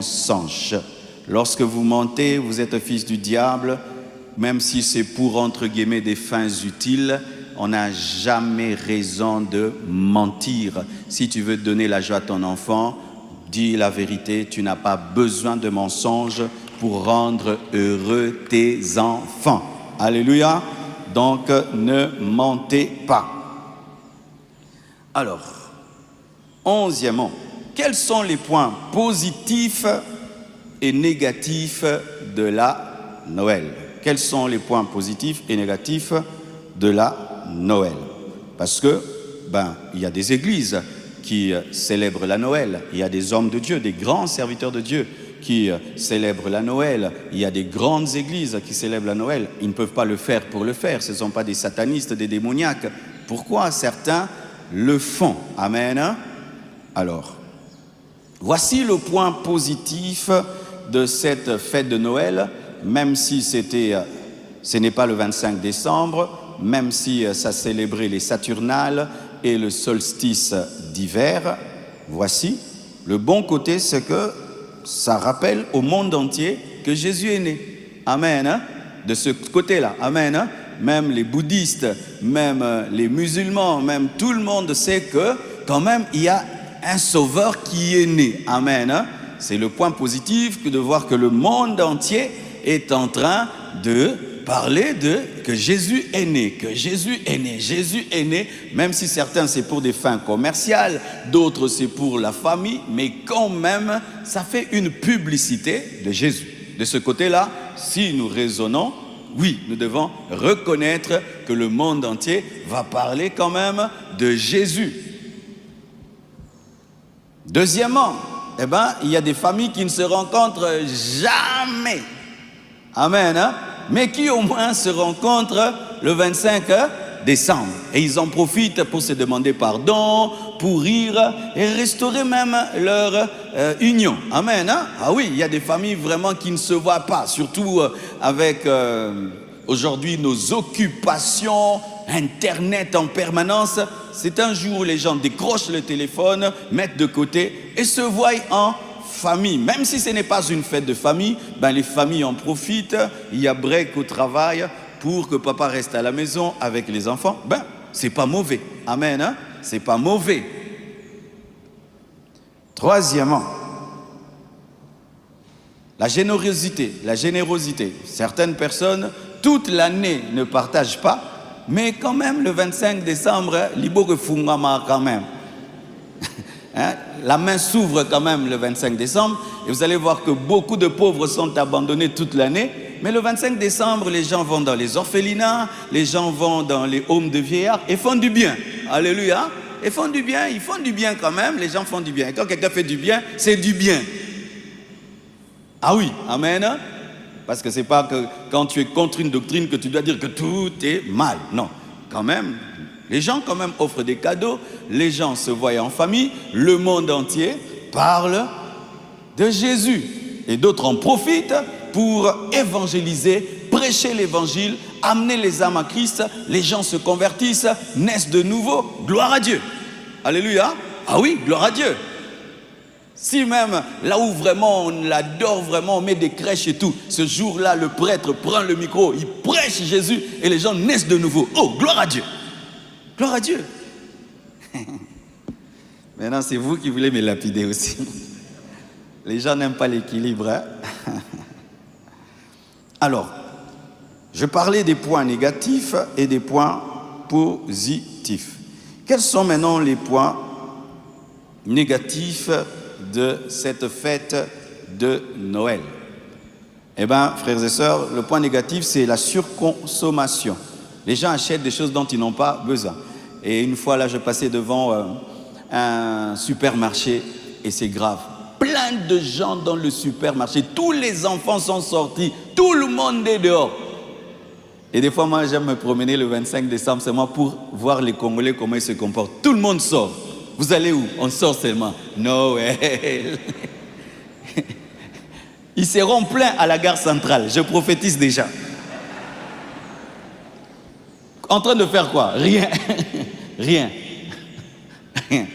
mensonge. Lorsque vous mentez, vous êtes fils du diable, même si c'est pour, entre guillemets, des fins utiles, on n'a jamais raison de mentir. Si tu veux donner la joie à ton enfant, dis la vérité, tu n'as pas besoin de mensonges pour rendre heureux tes enfants. Alléluia. Donc, ne mentez pas. Alors, 11e, quels sont les points positifs et négatifs de la Noël? Quels sont les points positifs et négatifs de la Noël? Parce que, il y a des églises qui célèbrent la Noël. Il y a des hommes de Dieu, des grands serviteurs de Dieu qui célèbrent la Noël. Il y a des grandes églises qui célèbrent la Noël. Ils ne peuvent pas le faire pour le faire. Ce ne sont pas des satanistes, des démoniaques. Pourquoi certains le font? Amen. Alors, voici le point positif de cette fête de Noël, même si ce n'est pas le 25 décembre, même si ça célébrait les Saturnales et le solstice d'hiver. Voici, le bon côté, c'est que ça rappelle au monde entier que Jésus est né. Amen. Hein? De ce côté-là. Amen. Hein? Même les bouddhistes, même les musulmans, même tout le monde sait que quand même il y a un sauveur qui est né. Amen. Hein? C'est le point positif que de voir que le monde entier est en train de parler que Jésus est né, que Jésus est né, Jésus est né, même si certains c'est pour des fins commerciales, d'autres c'est pour la famille, mais quand même ça fait une publicité de Jésus. De ce côté-là, si nous raisonnons, oui, nous devons reconnaître que le monde entier va parler quand même de Jésus. Deuxièmement, il y a des familles qui ne se rencontrent jamais. Amen. Hein? Mais qui au moins se rencontrent le 25 décembre. Et ils en profitent pour se demander pardon, pour rire et restaurer même leur union. Amen. Hein? Ah oui, il y a des familles vraiment qui ne se voient pas, surtout avec aujourd'hui nos occupations, Internet en permanence. C'est un jour où les gens décrochent le téléphone, mettent de côté et se voient en famille. Même si ce n'est pas une fête de famille, les familles en profitent. Il y a break au travail pour que papa reste à la maison avec les enfants. C'est pas mauvais. Amen. Hein? C'est pas mauvais. Troisièmement, la générosité. La générosité. Certaines personnes, toute l'année, ne partagent pas, mais quand même, le 25 décembre, libo que fungama quand même. Hein? La main s'ouvre quand même le 25 décembre et vous allez voir que beaucoup de pauvres sont abandonnés toute l'année. Mais le 25 décembre, les gens vont dans les orphelinats, les gens vont dans les homes de vieillards et font du bien. Alléluia. Et font du bien, ils font du bien quand même, les gens font du bien. Et quand quelqu'un fait du bien, c'est du bien. Ah oui, amen. Parce que ce n'est pas que quand tu es contre une doctrine que tu dois dire que tout est mal. Non, quand même. Les gens quand même offrent des cadeaux, les gens se voient en famille, le monde entier parle de Jésus. Et d'autres en profitent pour évangéliser, prêcher l'évangile, amener les âmes à Christ, les gens se convertissent, naissent de nouveau, gloire à Dieu. Alléluia. Ah oui, gloire à Dieu. Si même là où vraiment on l'adore, vraiment on met des crèches et tout, ce jour-là le prêtre prend le micro, il prêche Jésus et les gens naissent de nouveau. Oh, gloire à Dieu. Gloire à Dieu. Maintenant, c'est vous qui voulez me lapider aussi. Les gens n'aiment pas l'équilibre. Hein? Alors, je parlais des points négatifs et des points positifs. Quels sont maintenant les points négatifs de cette fête de Noël? Frères et sœurs, le point négatif, c'est la surconsommation. Les gens achètent des choses dont ils n'ont pas besoin. Et une fois, là, je passais devant un supermarché et c'est grave. Plein de gens dans le supermarché. Tous les enfants sont sortis. Tout le monde est dehors. Et des fois, moi, j'aime me promener le 25 décembre seulement pour voir les Congolais, comment ils se comportent. Tout le monde sort. Vous allez où? On sort seulement. Noël. Ils seront pleins à la gare centrale. Je prophétise déjà. En train de faire quoi? Rien. Rien. Rien.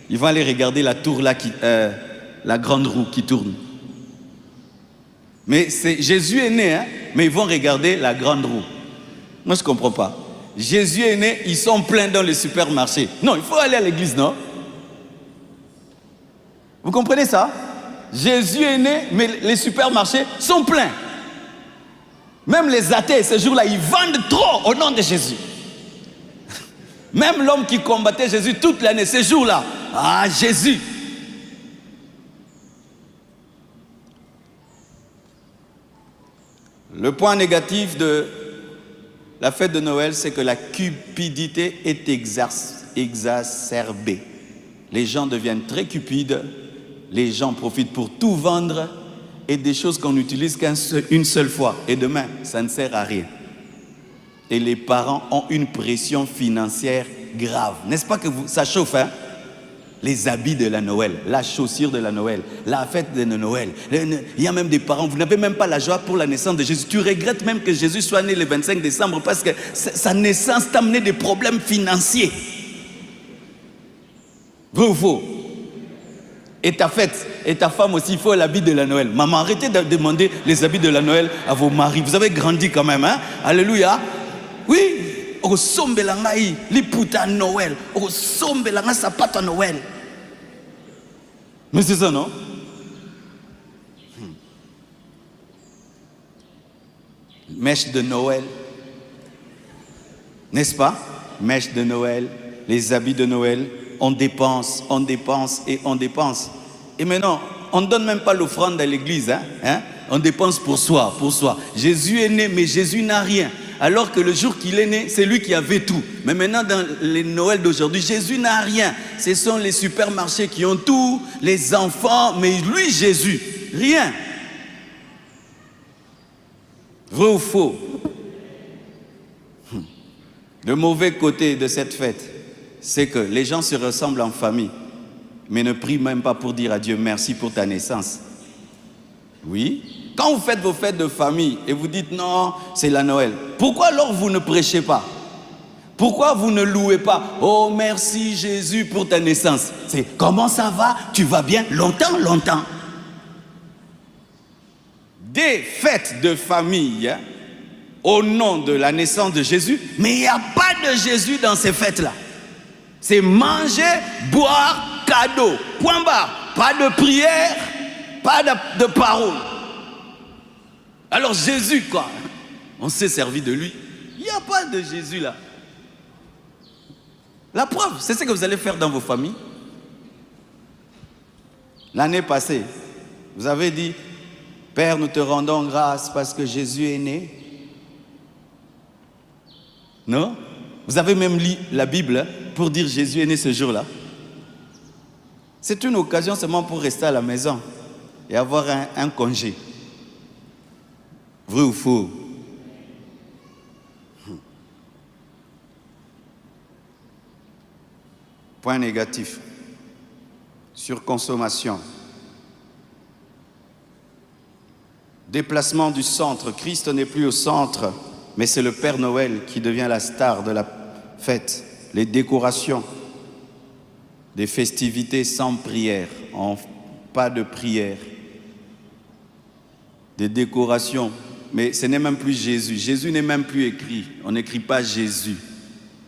Ils vont aller regarder la tour là, la grande roue qui tourne. Mais Jésus est né, hein, mais ils vont regarder la grande roue. Moi, je ne comprends pas. Jésus est né, ils sont pleins dans les supermarchés. Non, il faut aller à l'église, non? Vous comprenez ça? Jésus est né, mais les supermarchés sont pleins. Même les athées, ce jour-là, ils vendent trop au nom de Jésus. Même l'homme qui combattait Jésus toute l'année, ce jour-là, ah, Jésus. Le point négatif de la fête de Noël, c'est que la cupidité est exacerbée. Les gens deviennent très cupides, les gens profitent pour tout vendre et des choses qu'on n'utilise qu'une seule fois. Et demain, ça ne sert à rien. Et les parents ont une pression financière grave. N'est-ce pas que ça chauffe, hein? Les habits de la Noël, la chaussure de la Noël, la fête de Noël. Il y a même des parents, vous n'avez même pas la joie pour la naissance de Jésus. Tu regrettes même que Jésus soit né le 25 décembre parce que sa naissance t'a amené des problèmes financiers. Vrai ou faux? Et ta fête, et ta femme aussi, il faut l'habit de la Noël. Maman, arrêtez de demander les habits de la Noël à vos maris. Vous avez grandi quand même, hein? Alléluia. Oui. Au sombelanga i liputa Noël, au sombelanga sapata Noël. Mais c'est ça, non? Mèche de Noël, n'est-ce pas? Mèche de Noël, les habits de Noël, on dépense et on dépense. Et maintenant, on ne donne même pas l'offrande à l'église, hein? On dépense pour soi, pour soi. Jésus est né, mais Jésus n'a rien. Alors que le jour qu'il est né, c'est lui qui avait tout. Mais maintenant, dans les Noëls d'aujourd'hui, Jésus n'a rien. Ce sont les supermarchés qui ont tout, les enfants, mais lui, Jésus, rien. Vrai ou faux? Le mauvais côté de cette fête, c'est que les gens se ressemblent en famille, mais ne prient même pas pour dire à Dieu merci pour ta naissance. Oui. Quand vous faites vos fêtes de famille et vous dites non, c'est la Noël, pourquoi alors vous ne prêchez pas? Pourquoi vous ne louez pas? Oh merci Jésus pour ta naissance. C'est comment ça va? Tu vas bien? Longtemps, longtemps. Des fêtes de famille, hein, au nom de la naissance de Jésus, mais il n'y a pas de Jésus dans ces fêtes-là. C'est manger, boire, cadeau. Point barre. Pas de prière, pas de parole. Alors Jésus, quoi, on s'est servi de lui. Il n'y a pas de Jésus là. La preuve, c'est ce que vous allez faire dans vos familles. L'année passée, vous avez dit, Père, nous te rendons grâce parce que Jésus est né. Non? Vous avez même lu la Bible pour dire Jésus est né ce jour-là. C'est une occasion seulement pour rester à la maison et avoir un congé. Vrai ou faux? Point négatif. Surconsommation. Déplacement du centre. Christ n'est plus au centre, mais c'est le Père Noël qui devient la star de la fête. Les décorations, des festivités sans prière, pas de prière. Des décorations. Mais ce n'est même plus Jésus. Jésus n'est même plus écrit. On n'écrit pas Jésus.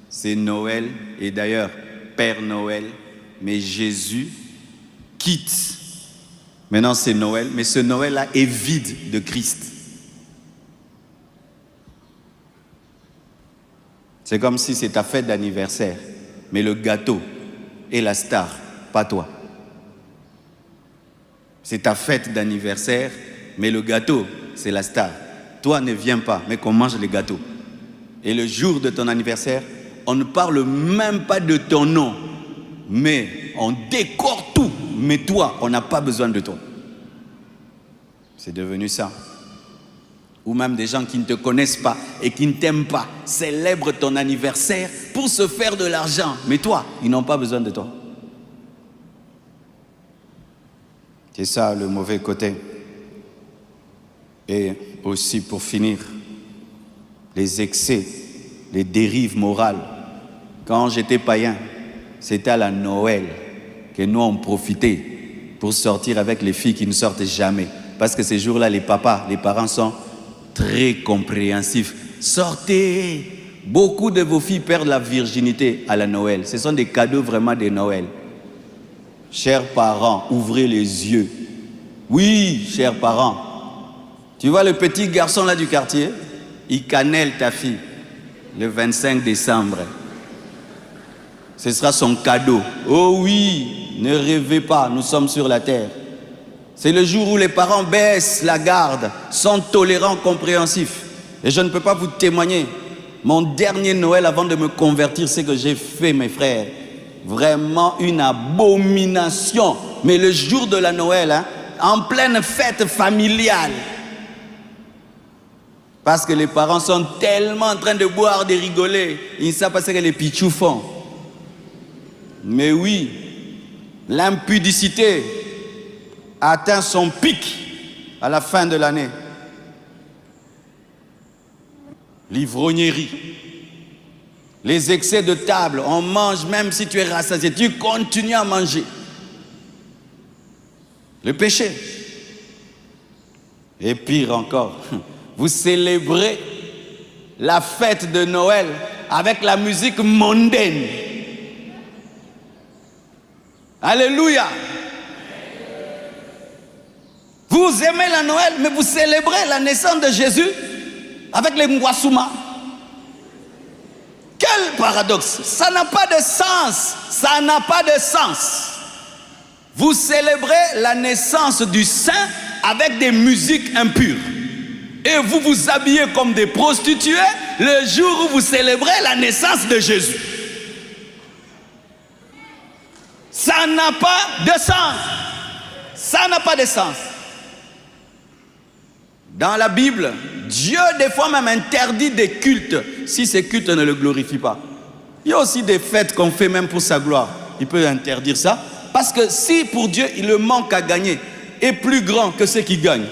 C'est Noël. Et d'ailleurs, Père Noël. Mais Jésus quitte. Maintenant, c'est Noël. Mais ce Noël-là est vide de Christ. C'est comme si c'est ta fête d'anniversaire. Mais le gâteau est la star, pas toi. C'est ta fête d'anniversaire. Mais le gâteau, c'est la star. Toi, ne viens pas, mais qu'on mange les gâteaux. Et le jour de ton anniversaire, on ne parle même pas de ton nom, mais on décore tout. Mais toi, on n'a pas besoin de toi. C'est devenu ça. Ou même des gens qui ne te connaissent pas et qui ne t'aiment pas célèbrent ton anniversaire pour se faire de l'argent. Mais toi, ils n'ont pas besoin de toi. C'est ça le mauvais côté. Et aussi, pour finir, les excès, les dérives morales. Quand j'étais païen, c'était à la Noël que nous on profitait pour sortir avec les filles qui ne sortent jamais. Parce que ces jours-là, les papas, les parents sont très compréhensifs. Sortez! Beaucoup de vos filles perdent la virginité à la Noël. Ce sont des cadeaux vraiment de Noël. Chers parents, ouvrez les yeux. Oui, chers parents. Tu vois le petit garçon là du quartier? Il cannelle ta fille le 25 décembre. Ce sera son cadeau. Oh oui, ne rêvez pas, nous sommes sur la terre. C'est le jour où les parents baissent la garde, sont tolérants, compréhensifs. Et je ne peux pas vous témoigner. Mon dernier Noël avant de me convertir, c'est que j'ai fait, mes frères. Vraiment une abomination. Mais le jour de la Noël, hein, en pleine fête familiale. Parce que les parents sont tellement en train de boire, de rigoler. Ils ne savent pas ce que les pichous font. Mais oui, l'impudicité atteint son pic à la fin de l'année. L'ivrognerie, les excès de table, on mange même si tu es rassasié, tu continues à manger. Le péché. Et pire encore, vous célébrez la fête de Noël avec la musique mondaine. Alléluia. Vous aimez la Noël, mais vous célébrez la naissance de Jésus avec les Ngwasuma. Quel paradoxe! Ça n'a pas de sens. Ça n'a pas de sens. Vous célébrez la naissance du Saint avec des musiques impures. Et vous vous habillez comme des prostituées le jour où vous célébrez la naissance de Jésus. Ça n'a pas de sens. Ça n'a pas de sens. Dans la Bible, Dieu des fois même interdit des cultes si ces cultes ne le glorifient pas. Il y a aussi des fêtes qu'on fait même pour sa gloire. Il peut interdire ça. Parce que si pour Dieu, le manque à gagner est plus grand que ceux qui gagnent,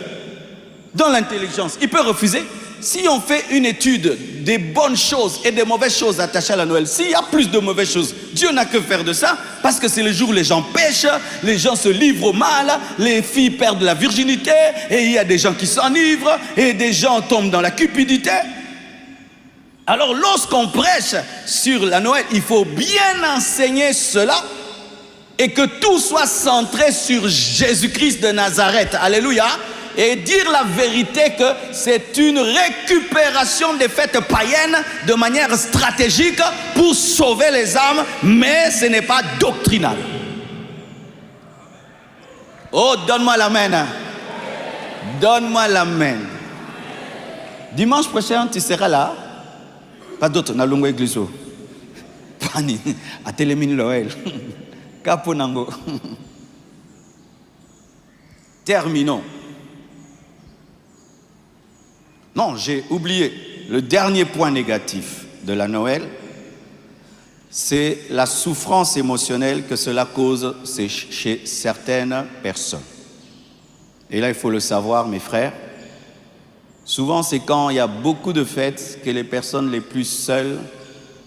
dans l'intelligence, il peut refuser. Si on fait une étude des bonnes choses et des mauvaises choses attachées à la Noël, s'il y a plus de mauvaises choses, Dieu n'a que faire de ça, parce que c'est le jour où les gens pêchent, les gens se livrent au mal, les filles perdent la virginité, et il y a des gens qui s'enivrent, et des gens tombent dans la cupidité. Alors lorsqu'on prêche sur la Noël, il faut bien enseigner cela, et que tout soit centré sur Jésus-Christ de Nazareth. Alléluia. Et dire la vérité que c'est une récupération des fêtes païennes de manière stratégique pour sauver les âmes, mais ce n'est pas doctrinal. Oh, donne-moi l'amen. Donne-moi l'amen. Dimanche prochain, tu seras là. Pas d'autre, na longue église. Pani, à Télémine Noël. Kaponango. Terminons. Non, j'ai oublié. Le dernier point négatif de la Noël, c'est la souffrance émotionnelle que cela cause chez certaines personnes. Et là, il faut le savoir, mes frères. Souvent, c'est quand il y a beaucoup de fêtes que les personnes les plus seules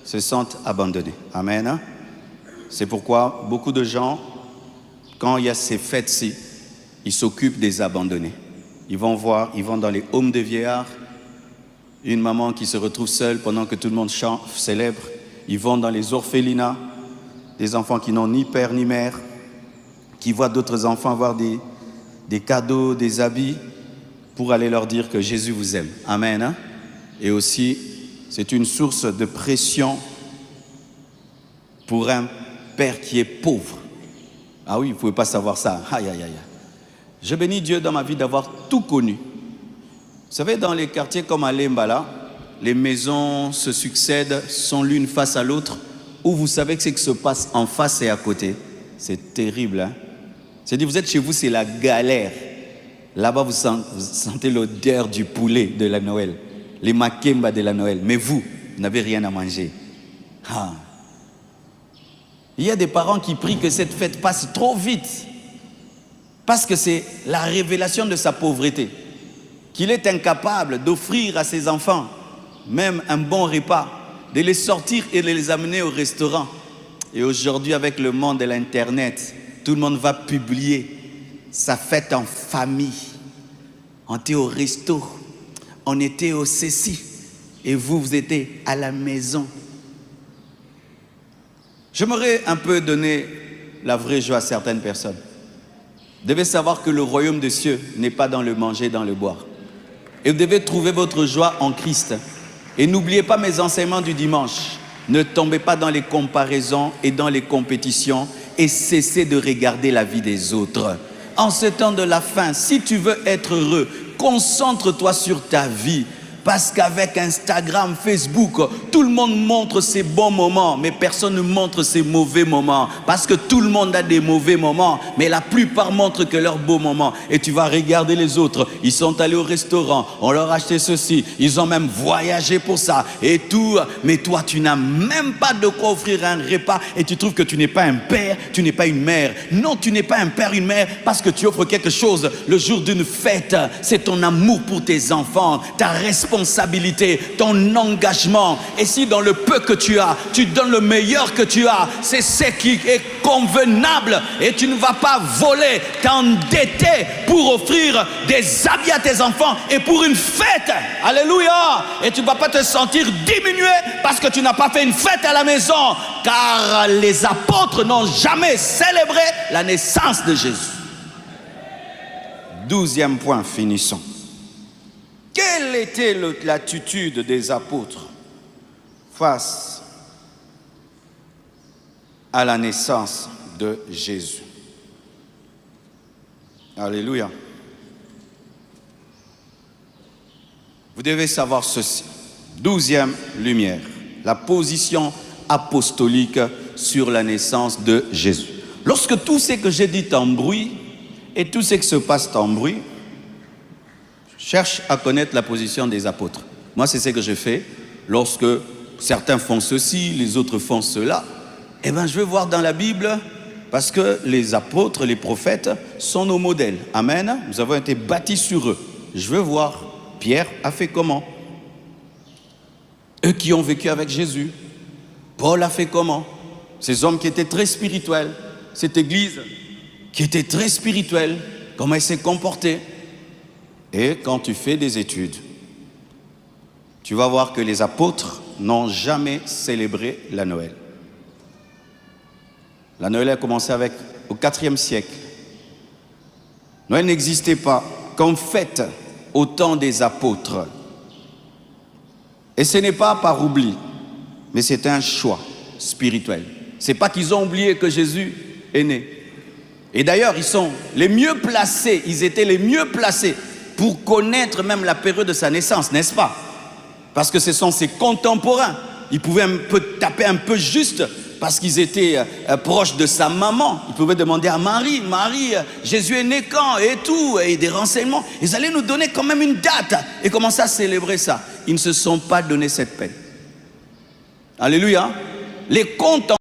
se sentent abandonnées. Amen. C'est pourquoi beaucoup de gens, quand il y a ces fêtes-ci, ils s'occupent des abandonnés. Ils vont voir, ils vont dans les homes de vieillards, une maman qui se retrouve seule pendant que tout le monde chante, célèbre. Ils vont dans les orphelinats, des enfants qui n'ont ni père ni mère, qui voient d'autres enfants avoir des cadeaux, des habits, pour aller leur dire que Jésus vous aime. Amen. Et aussi, c'est une source de pression pour un père qui est pauvre. Ah oui, vous ne pouvez pas savoir ça. Aïe, aïe, aïe. Je bénis Dieu dans ma vie d'avoir tout connu. Vous savez, dans les quartiers comme à Lembala, les maisons se succèdent, sont l'une face à l'autre, où vous savez que ce qui se passe en face et à côté. C'est terrible, hein? C'est-à-dire, vous êtes chez vous, c'est la galère. Là-bas, vous sentez l'odeur du poulet de la Noël, les makemba de la Noël. Mais vous n'avez rien à manger. Ah. Il y a des parents qui prient que cette fête passe trop vite. Parce que c'est la révélation de sa pauvreté. Qu'il est incapable d'offrir à ses enfants même un bon repas, de les sortir et de les amener au restaurant. Et aujourd'hui, avec le monde de l'Internet, tout le monde va publier sa fête en famille. On était au resto, on était au ceci, et vous étiez à la maison. J'aimerais un peu donner la vraie joie à certaines personnes. Vous devez savoir que le royaume des cieux n'est pas dans le manger, dans le boire. Et vous devez trouver votre joie en Christ. Et n'oubliez pas mes enseignements du dimanche. Ne tombez pas dans les comparaisons et dans les compétitions et cessez de regarder la vie des autres. En ce temps de la fin, si tu veux être heureux, concentre-toi sur ta vie. Parce qu'avec Instagram, Facebook, tout le monde montre ses bons moments, mais personne ne montre ses mauvais moments. Parce que tout le monde a des mauvais moments, mais la plupart montrent que leurs beaux moments. Et tu vas regarder les autres, ils sont allés au restaurant, on leur a acheté ceci, ils ont même voyagé pour ça et tout. Mais toi, tu n'as même pas de quoi offrir un repas et tu trouves que tu n'es pas un père, tu n'es pas une mère. Non, tu n'es pas un père, une mère, parce que tu offres quelque chose le jour d'une fête. C'est ton amour pour tes enfants, ta responsabilité, ton engagement. Et si dans le peu que tu as, tu donnes le meilleur que tu as, c'est ce qui est convenable. Et tu ne vas pas voler, t'endetter pour offrir des habits à tes enfants et pour une fête. Alléluia. Et tu ne vas pas te sentir diminué parce que tu n'as pas fait une fête à la maison. Car les apôtres n'ont jamais célébré la naissance de Jésus. 12e point, finissons. Quelle était l'attitude des apôtres face à la naissance de Jésus? Alléluia. Vous devez savoir ceci. 12e lumière, la position apostolique sur la naissance de Jésus. Lorsque tout ce que j'ai dit t'embrouille et tout ce qui se passe t'embrouille, cherche à connaître la position des apôtres. Moi, c'est ce que je fais lorsque certains font ceci, les autres font cela. Eh bien, je vais voir dans la Bible, parce que les apôtres, les prophètes sont nos modèles. Amen. Nous avons été bâtis sur eux. Je veux voir, Pierre a fait comment? Eux qui ont vécu avec Jésus. Paul a fait comment? Ces hommes qui étaient très spirituels. Cette église qui était très spirituelle. Comment elle s'est comportée? Et quand tu fais des études, tu vas voir que les apôtres n'ont jamais célébré la Noël. La Noël a commencé au IVe siècle. Noël n'existait pas comme fête au temps des apôtres. Et ce n'est pas par oubli, mais c'est un choix spirituel. Ce n'est pas qu'ils ont oublié que Jésus est né. Et d'ailleurs, ils sont les mieux placés, ils étaient les mieux placés pour connaître même la période de sa naissance, n'est-ce pas? Parce que ce sont ses contemporains. Ils pouvaient un peu taper un peu juste parce qu'ils étaient proches de sa maman. Ils pouvaient demander à Marie, Jésus est né quand? Et tout, et des renseignements. Ils allaient nous donner quand même une date et commencer à célébrer ça. Ils ne se sont pas donné cette peine. Alléluia. Les contemporains